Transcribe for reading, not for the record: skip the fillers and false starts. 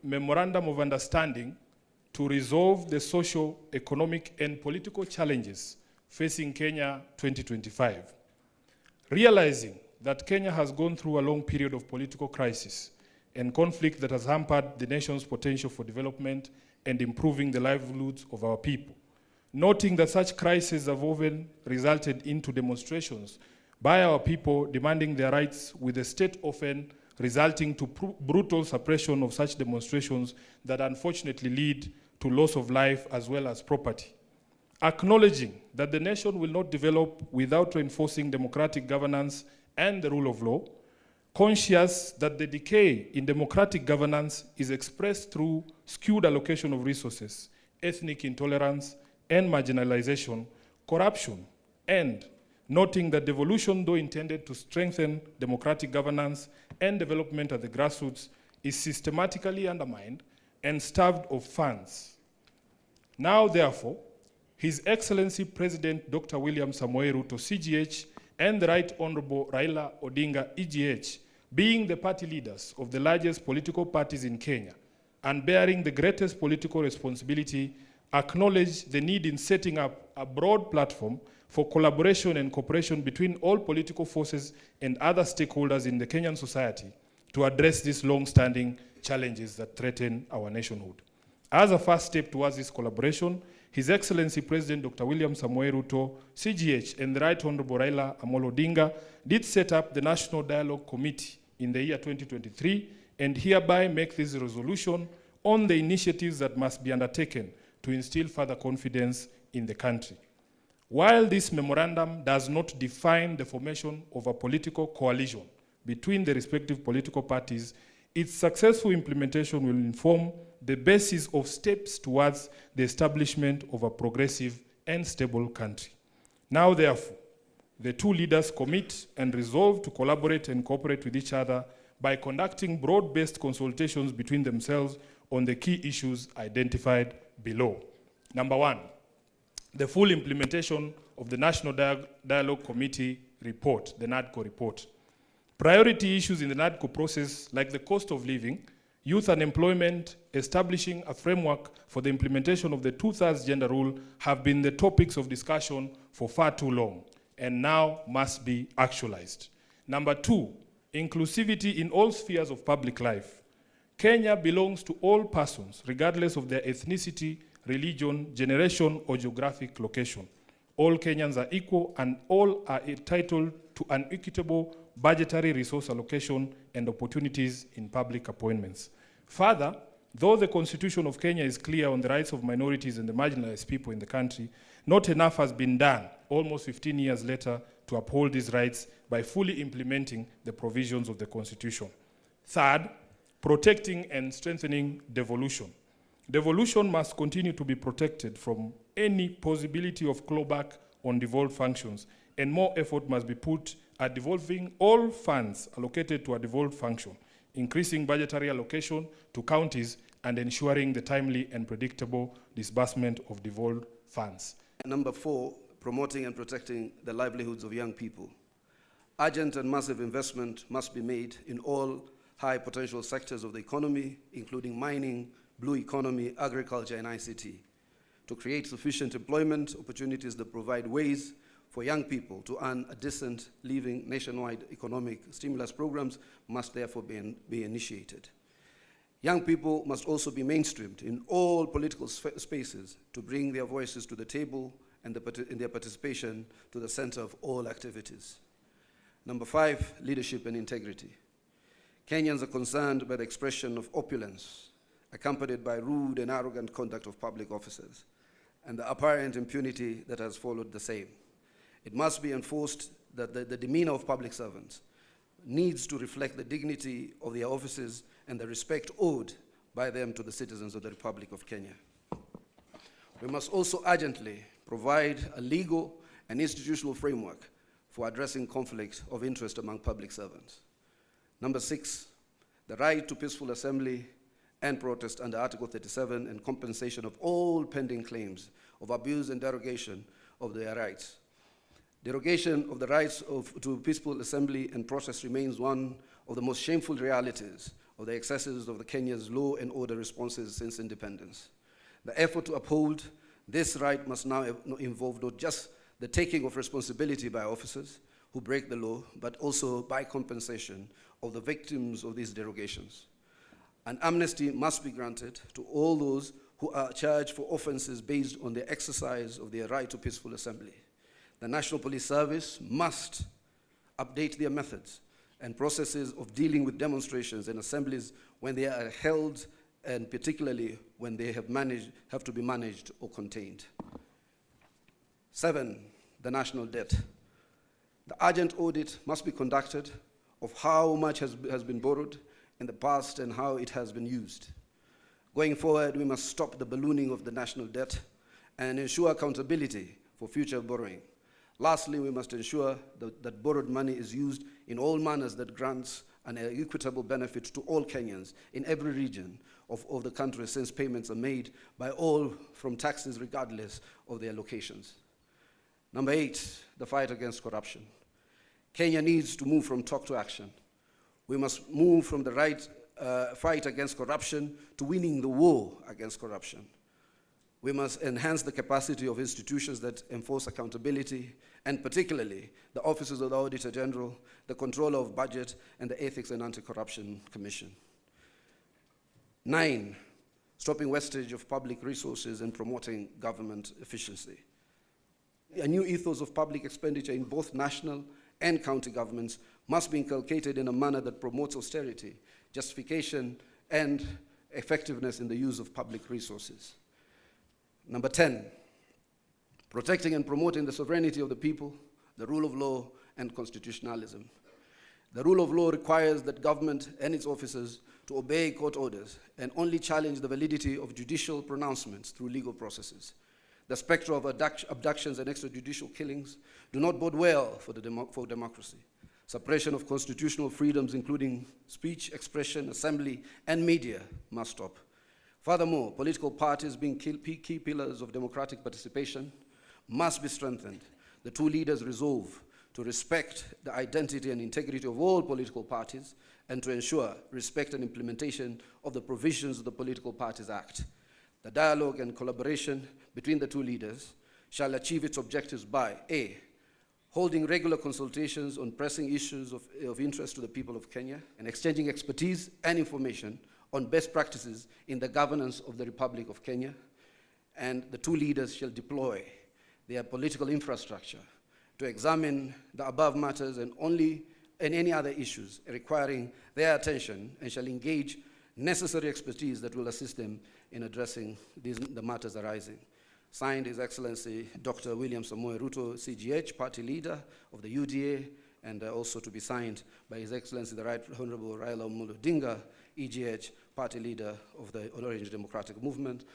memorandum of understanding to resolve the social, economic, and political challenges facing Kenya 2025. Realizing that Kenya has gone through a long period of political crisis and conflict that has hampered the nation's potential for development and improving the livelihoods of our people. Noting that such crises have often resulted into demonstrations by our people demanding their rights, with the state often resulting to brutal suppression of such demonstrations that unfortunately lead to loss of life as well as property. Acknowledging that the nation will not develop without reinforcing democratic governance and the rule of law, conscious that the decay in democratic governance is expressed through skewed allocation of resources, ethnic intolerance, and marginalization, corruption, and noting that devolution, though intended to strengthen democratic governance and development at the grassroots, is systematically undermined and starved of funds. Now, therefore, His Excellency President Dr. William Samoei Ruto, CGH, and the Right Honorable Raila Odinga, EGH, being the party leaders of the largest political parties in Kenya and bearing the greatest political responsibility, acknowledge the need in setting up a broad platform for collaboration and cooperation between all political forces and other stakeholders in the Kenyan society to address these long-standing challenges that threaten our nationhood. As a first step towards this collaboration, His Excellency President Dr. William Samoei Ruto, CGH, and the Right Honorable Raila Amolo Odinga did set up the National Dialogue Committee in the year 2023 and hereby make this resolution on the initiatives that must be undertaken to instill further confidence in the country. While this memorandum does not define the formation of a political coalition between the respective political parties, its successful implementation will inform the basis of steps towards the establishment of a progressive and stable country. Now, therefore, the two leaders commit and resolve to collaborate and cooperate with each other by conducting broad-based consultations between themselves on the key issues identified below. Number one, the full implementation of the National Dialogue Committee report, the NADCO report. Priority issues in the NADCO process, like the cost of living, youth unemployment, establishing a framework for the implementation of the 2/3 gender rule, have been the topics of discussion for far too long and now must be actualized. Number two, inclusivity in all spheres of public life. Kenya belongs to all persons, regardless of their ethnicity, religion, generation, or geographic location. All Kenyans are equal and all are entitled to an equitable budgetary resource allocation and opportunities in public appointments. Further, though the Constitution of Kenya is clear on the rights of minorities and the marginalized people in the country, not enough has been done almost 15 years later to uphold these rights by fully implementing the provisions of the Constitution. Third, protecting and strengthening devolution. Devolution must continue to be protected from any possibility of clawback on devolved functions, and more effort must be put at devolving all funds allocated to a devolved function, increasing budgetary allocation to counties, and ensuring the timely and predictable disbursement of devolved funds. Number four, promoting and protecting the livelihoods of young people. Urgent and massive investment must be made in all high potential sectors of the economy, including mining, blue economy, agriculture, and ICT, to create sufficient employment opportunities that provide ways for young people to earn a decent living. Nationwide economic stimulus programs must therefore be initiated. Young people must also be mainstreamed in all political spaces to bring their voices to the table and their participation to the center of all activities. Number five, leadership and integrity. Kenyans are concerned by the expression of opulence, accompanied by rude and arrogant conduct of public officers, and the apparent impunity that has followed the same. It must be enforced that the demeanor of public servants needs to reflect the dignity of their offices and the respect owed by them to the citizens of the Republic of Kenya. We must also urgently provide a legal and institutional framework for addressing conflicts of interest among public servants. Number six, the right to peaceful assembly and protest under Article 37 and compensation of all pending claims of abuse and derogation of their rights. Derogation of the rights to peaceful assembly and protest remains one of the most shameful realities of the excesses of the Kenya's law and order responses since independence. The effort to uphold this right must now involve not just the taking of responsibility by officers who break the law, but also by compensation of the victims of these derogations. An amnesty must be granted to all those who are charged for offenses based on the exercise of their right to peaceful assembly. The National Police Service must update their methods and processes of dealing with demonstrations and assemblies when they are held, and particularly when they have to be managed or contained. 7, the national debt. The urgent audit must be conducted of how much has been borrowed in the past and how it has been used. Going forward, we must stop the ballooning of the national debt and ensure accountability for future borrowing. Lastly, we must ensure that borrowed money is used in all manners that grants an equitable benefit to all Kenyans in every region of the country, since payments are made by all from taxes regardless of their locations. Number 8, the fight against corruption. Kenya needs to move from talk to action. We must move from the fight against corruption to winning the war against corruption. We must enhance the capacity of institutions that enforce accountability, and particularly the offices of the Auditor General, the Controller of Budget, and the Ethics and Anti-Corruption Commission. 9, stopping wastage of public resources and promoting government efficiency. A new ethos of public expenditure in both national and county governments must be inculcated in a manner that promotes austerity, justification, and effectiveness in the use of public resources. Number 10, protecting and promoting the sovereignty of the people, the rule of law, and constitutionalism. The rule of law requires that government and its officers to obey court orders and only challenge the validity of judicial pronouncements through legal processes. The specter of abductions and extrajudicial killings do not bode well for democracy. Suppression of constitutional freedoms, including speech, expression, assembly, and media, must stop. Furthermore, political parties, being key pillars of democratic participation, must be strengthened. The two leaders resolve to respect the identity and integrity of all political parties and to ensure respect and implementation of the provisions of the Political Parties Act. The dialogue and collaboration between the two leaders shall achieve its objectives by A, holding regular consultations on pressing issues of interest to the people of Kenya and exchanging expertise and information on best practices in the governance of the Republic of Kenya, and the two leaders shall deploy their political infrastructure to examine the above matters and any other issues requiring their attention, and shall engage necessary expertise that will assist them in addressing the matters arising. Signed, His Excellency Dr. William Samoei Ruto, CGH, Party Leader of the UDA, and also to be signed by His Excellency the Right Honorable Raila Odinga, EGH, Party Leader of the Orange Democratic Movement.